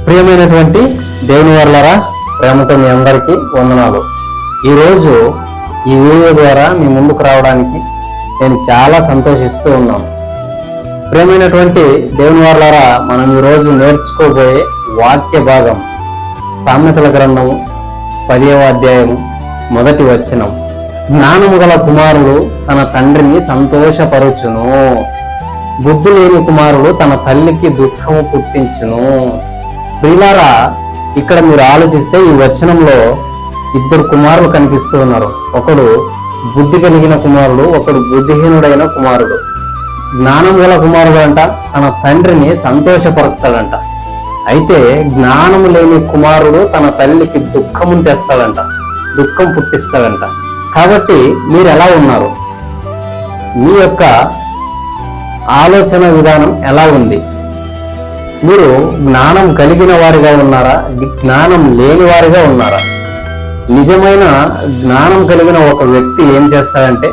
ప్రియమైనటువంటి దేవుని వర్లరా, ప్రేమతో మీ అందరికీ వందనాలు. ఈరోజు ఈ వీడియో ద్వారా మీ ముందుకు రావడానికి నేను చాలా సంతోషిస్తూ ఉన్నాను. ప్రియమైనటువంటి దేవుని వర్లరా, మనం ఈరోజు నేర్చుకోబోయే వాక్య భాగం సామెతల గ్రంథము 10వ అధ్యాయము 1వ వచనం. జ్ఞానము గల కుమారుడు తన తండ్రిని సంతోషపరుచును, బుద్ధి లేని కుమారుడు తన తల్లికి దుఃఖము పుట్టించును. ప్రియులారా, ఇక్కడ మీరు ఆలోచిస్తే ఈ వచనంలో ఇద్దరు కుమారులు కనిపిస్తూ ఉన్నారు. ఒకడు బుద్ధి కలిగిన కుమారుడు, ఒకడు బుద్ధిహీనుడైన కుమారుడు. జ్ఞానం గల కుమారుడు అంట తన తండ్రిని సంతోషపరుస్తాడంట. అయితే జ్ఞానము లేని కుమారుడు తన తల్లికి దుఃఖము తెస్తాడంట, దుఃఖం పుట్టిస్తాడంట. కాబట్టి మీరు ఎలా ఉన్నారు? మీ యొక్క ఆలోచన విధానం ఎలా ఉంది? మీరు జ్ఞానం కలిగిన వారిగా ఉన్నారా, జ్ఞానం లేని వారిగా ఉన్నారా? నిజమైన జ్ఞానం కలిగిన ఒక వ్యక్తి ఏం చేస్తాడంటే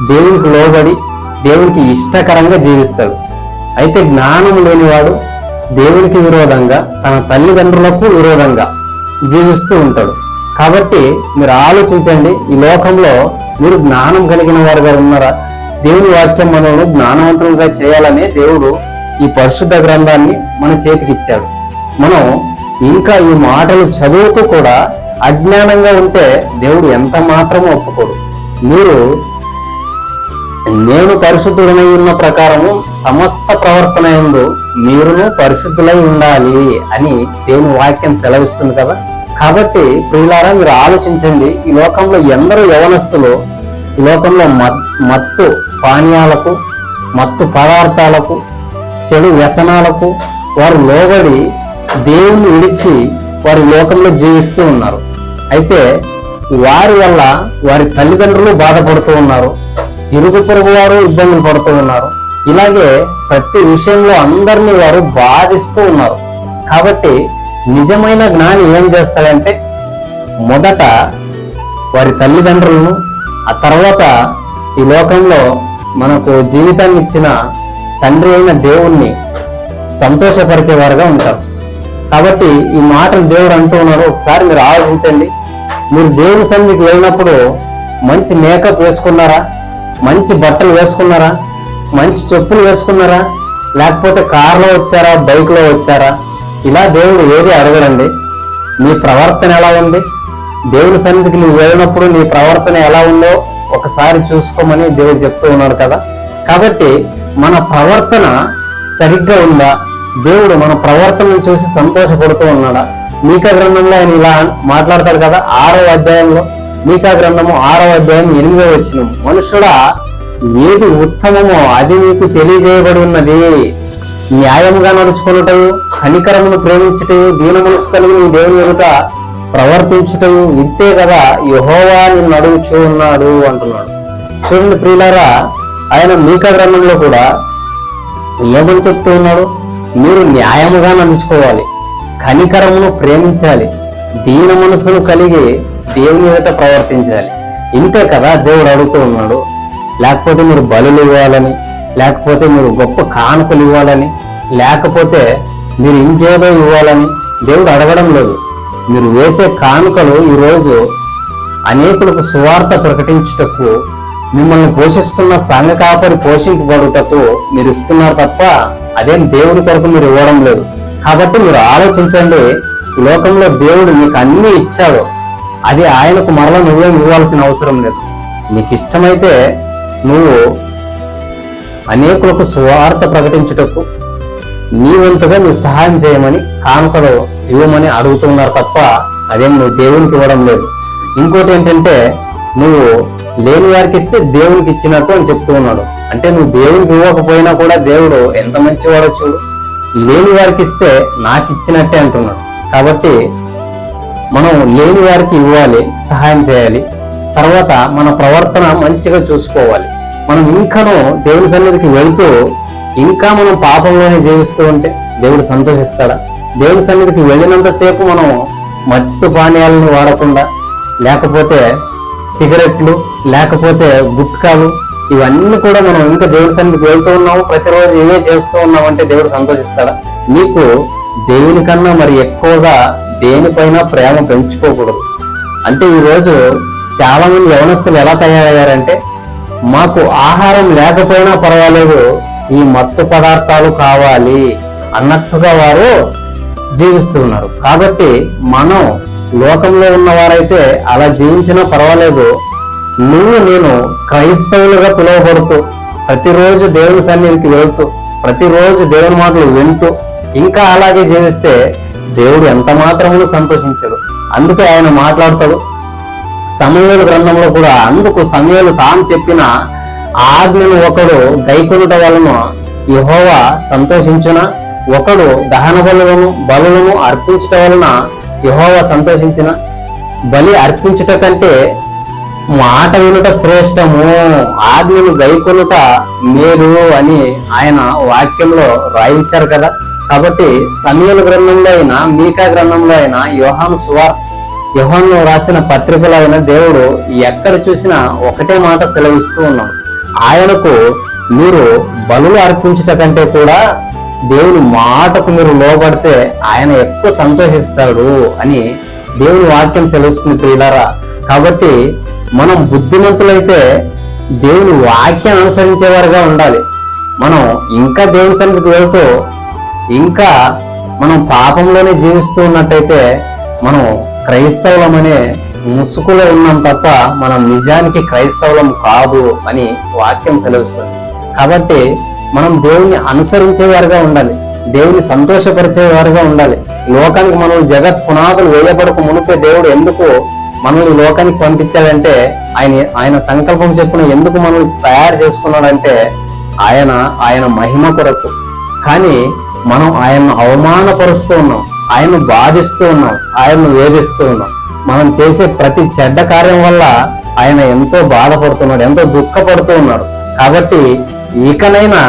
దేవునికి లోబడి దేవునికి ఇష్టకరంగా జీవిస్తాడు. అయితే జ్ఞానం లేనివాడు దేవునికి విరోధంగా, తన తల్లిదండ్రులకు విరోధంగా జీవిస్తూ ఉంటాడు. కాబట్టి మీరు ఆలోచించండి, ఈ లోకంలో మీరు జ్ఞానం కలిగిన వారుగా ఉన్నారా? దేవుని వాక్యం మనల్ని జ్ఞానవంతులుగా చేయాలనే దేవుడు ఈ పరిశుద్ధ గ్రంథాన్ని మన చేతికి ఇచ్చాడు. మనం ఇంకా ఈ మాటలు చదువుతూ కూడా అజ్ఞానంగా ఉంటే దేవుడు ఎంత మాత్రమూ ఒప్పుకోడు. మీరు నేను పరిశుద్ధుడనై ఉన్న ప్రకారము సమస్త ప్రవర్తన యందు మీరును పరిశుద్ధులై ఉండాలి అని దేవుని వాక్యం సెలవిస్తుంది కదా. కాబట్టి ప్రియులారా, మీరు ఆలోచించండి, ఈ లోకంలో ఎందరో యవనస్తులు ఈ లోకంలో మత్తు పానీయాలకు, మత్తు పదార్థాలకు, చెడు వ్యసనాలకు వారు లోబడి దేవుణ్ణి విడిచి వారి లోకంలో జీవిస్తూ ఉన్నారు. అయితే వారి వల్ల వారి తల్లిదండ్రులు బాధపడుతూ ఉన్నారు, ఇరుగు పొరుగు వారు ఇబ్బందులు పడుతూ ఉన్నారు. ఇలాగే ప్రతి విషయంలో అందరినీ వారు బాధిస్తూ ఉన్నారు. కాబట్టి నిజమైన జ్ఞాని ఏం చేస్తాడంటే మొదట వారి తల్లిదండ్రులను, ఆ తర్వాత ఈ లోకంలో మనకు జీవితాన్ని ఇచ్చిన తండ్రి అయిన దేవుణ్ణి సంతోషపరిచేవారుగా ఉంటారు. కాబట్టి ఈ మాటలు దేవుడు అంటూ ఉన్నారు. ఒకసారి మీరు ఆలోచించండి, మీరు దేవుని సన్నిధికి వెళ్ళినప్పుడు మంచి మేకప్ వేసుకున్నారా, మంచి బట్టలు వేసుకున్నారా, మంచి చెప్పులు వేసుకున్నారా, లేకపోతే కారులో వచ్చారా, బైక్లో వచ్చారా? ఇలా దేవుడు ఏది అడగడండి. మీ ప్రవర్తన ఎలా ఉంది? దేవుని సన్నిధికి నువ్వు వెళ్ళినప్పుడు నీ ప్రవర్తన ఎలా ఉందో ఒకసారి చూసుకోమని దేవుడు చెప్తూ ఉన్నాడు కదా. కాబట్టి మన ప్రవర్తన సరిగ్గా ఉందా? దేవుడు మన ప్రవర్తనను చూసి సంతోషపడుతూ ఉన్నాడా? మీకా గ్రంథంలో ఆయన ఇలా మాట్లాడతాడు కదా, 6వ అధ్యాయంలో, మీకా గ్రంథము 6వ అధ్యాయం 8వ వచనం. మనుషుడా, ఏది ఉత్తమమో అది నీకు తెలియజేయబడి ఉన్నది. న్యాయముగా నడుచుకొనుటయు, కనికరమును ప్రేమించుటయు, దీన మనసు కలిగి నీ దేవుని ఎదుట ప్రవర్తించుటయు, ఇంతే కదా యెహోవా నిన్ను అడుగుచూ ఉన్నాడు అంటున్నాడు. చూడండి ప్రియులారా, ఆయన మీకా గ్రంథంలో కూడా ఏమని చెప్తూ ఉన్నాడు? మీరు న్యాయముగా నడుచుకోవాలి, కనికరమును ప్రేమించాలి, దీన మనసును కలిగి దేవుని ఎదుట ప్రవర్తించాలి. ఇంతే కదా దేవుడు అడుగుతూ ఉన్నాడు. లేకపోతే మీరు బలులు ఇవ్వాలని, లేకపోతే మీరు గొప్ప కానుకలు ఇవ్వాలని, లేకపోతే మీరు ఇంకేదో ఇవ్వాలని దేవుడు అడగడం లేదు. మీరు వేసే కానుకలు ఈరోజు అనేకులకు సువార్త ప్రకటించుటకు, మిమ్మల్ని పోషిస్తున్న సంఘ కాపరి పోషింపబడుటకు మీరు ఇస్తున్నారు తప్ప అదేం దేవుడి కొరకు మీరు ఇవ్వడం లేదు. కాబట్టి మీరు ఆలోచించండి, ఈ లోకంలో దేవుడు నీకు అన్ని ఇచ్చాడు, అది ఆయనకు మరలా నువ్వేం ఇవ్వాల్సిన అవసరం లేదు. నీకు ఇష్టమైతే నువ్వు అనేకులకు సువార్త ప్రకటించుటకు నీ వంతుగా నువ్వు సహాయం చేయమని, కానుకలు ఇవ్వమని అడుగుతున్నారు తప్ప అదేం నువ్వు దేవునికి ఇవ్వడం లేదు. ఇంకోటి ఏంటంటే, నువ్వు లేని వారికి ఇస్తే దేవునికి ఇచ్చినట్టు అని చెప్తూ ఉన్నాడు. అంటే నువ్వు దేవునికి ఇవ్వకపోయినా కూడా దేవుడు ఎంత మంచివాడో చూడు, లేని వారికి ఇస్తే నాకు ఇచ్చినట్టే అంటున్నాడు. కాబట్టి మనం లేని వారికి ఇవ్వాలి, సహాయం చేయాలి. తర్వాత మన ప్రవర్తన మంచిగా చూసుకోవాలి. మనం ఇంకనూ దేవుని సన్నిధికి వెళుతూ ఇంకా మనం పాపంలోనే జీవిస్తూ ఉంటే దేవుడు సంతోషిస్తాడా? దేవుని సన్నిధికి వెళ్ళినంతసేపు మనం మత్తు పానీయాలను వాడకుండా, లేకపోతే సిగరెట్లు, లేకపోతే గుట్కాలు, ఇవన్నీ కూడా మనం ఇంకా దేవుడి సన్నిధికి వెళ్తూ ఉన్నాము, ప్రతిరోజు ఇవే చేస్తూ ఉన్నామంటే దేవుడు సంతోషిస్తాడా? నీకు దేవుని కన్నా మరి ఎక్కువగా దేనిపైన ప్రేమ పెంచుకోకూడదు. అంటే ఈరోజు చాలా మంది యవనస్తులు ఎలా తయారయ్యారంటే, మాకు ఆహారం లేకపోయినా పర్వాలేదు, ఈ మత్తు పదార్థాలు కావాలి అన్నట్టుగా వారు జీవిస్తున్నారు. కాబట్టి మనం లోకంలో ఉన్నవారైతే అలా జీవించినా పర్వాలేదు, నువ్వు నేను క్రైస్తవులుగా పిలువబడుతూ ప్రతిరోజు దేవుని సన్నిధికి వెళ్తూ ప్రతిరోజు దేవుని మాటలు వింటూ ఇంకా అలాగే జీవిస్తే దేవుడు ఎంత మాత్రమును సంతోషించడు. అందుకే ఆయన మాట్లాడతాడు సమూయేలు గ్రంథంలో కూడా. అందుకు సమూయేలు తాను చెప్పిన ఆజ్ఞను ఒకడు గైకొనుట వలన యెహోవా సంతోషించున, ఒకడు దహన బలులను అర్పించుట వలన యెహోవా సంతోషించిన. బలి అర్పించుట కంటే మాట వినుట శ్రేష్టము, ఆజ్ఞను గైకొనుట మేలు అని ఆయన వాక్యంలో రాయించారు కదా. కాబట్టి సమూయేలు గ్రంథంలో అయినా మీకా గ్రంథంలో అయినా యోహాను రాసిన పత్రికలో అయినా దేవుడు ఎక్కడ చూసినా ఒకటే మాట సెలవిస్తూ ఉన్నాడు. ఆయనకు మీరు బలులు అర్పించుట కంటే కూడా దేవుని మాటకు మీరు లోబడితే ఆయన ఎక్కువ సంతోషిస్తాడు అని దేవుని వాక్యం సెలవుస్తుంది ప్రియులారా. కాబట్టి మనం బుద్ధిమంతులైతే దేవుని వాక్యాన్ని అనుసరించేవారుగా ఉండాలి. మనం ఇంకా దేవుని సన్నిధికి వెళ్తూ ఇంకా మనం పాపంలోనే జీవిస్తూ ఉన్నట్టయితే మనం క్రైస్తవులమనే ముసుగులో ఉన్నాం తప్ప మనం నిజానికి క్రైస్తవులం కాదు అని వాక్యం సెలవుస్తుంది. కాబట్టి మనం దేవుని అనుసరించేవారుగా ఉండాలి, దేవుని సంతోషపరిచేవారుగా ఉండాలి. లోకానికి మనం జగత్ పునాదులు వేయబడక మునిపే దేవుడు ఎందుకు మనల్ని లోకానికి పంపించాడంటే, ఆయన సంకల్పం చెప్పున ఎందుకు మనల్ని తయారు చేసుకున్నాడంటే ఆయన మహిమ కొరకు. కానీ మనం ఆయన్ను అవమానపరుస్తూ ఉన్నాం, ఆయన్ను బాధిస్తూ ఉన్నాం, ఆయన్ను వేధిస్తూ ఉన్నాం. మనం చేసే ప్రతి చెడ్డ కార్యం వల్ల ఆయన ఎంతో బాధపడుతున్నాడు, ఎంతో దుఃఖపడుతూ ఉన్నాడు. కాబట్టి ఇకనైనా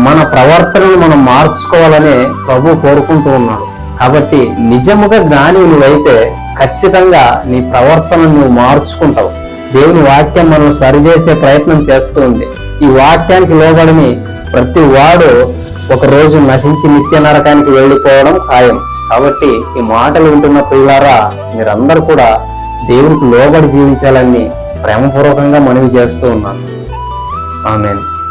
మన ప్రవర్తనను మనం మార్చుకోవాలని ప్రభు కోరుకుంటూ ఉన్నాడు. కాబట్టి నిజముగా జ్ఞాని నువ్వైతే ఖచ్చితంగా నీ ప్రవర్తనను నువ్వు మార్చుకుంటావు. దేవుని వాక్యం మనం సరిచేసే ప్రయత్నం చేస్తూ ఉంది. ఈ వాక్యానికి లోబడిని ప్రతి వాడు ఒక రోజు నశించి నిత్య నరకానికి వెళ్ళిపోవడం ఖాయం. కాబట్టి ఈ మాటలు వింటున్న ప్రియులారా, మీరందరూ కూడా దేవునికి లోబడి జీవించాలని ప్రేమపూర్వకంగా మనవి చేస్తూ ఉన్నాను. ఆమేన్.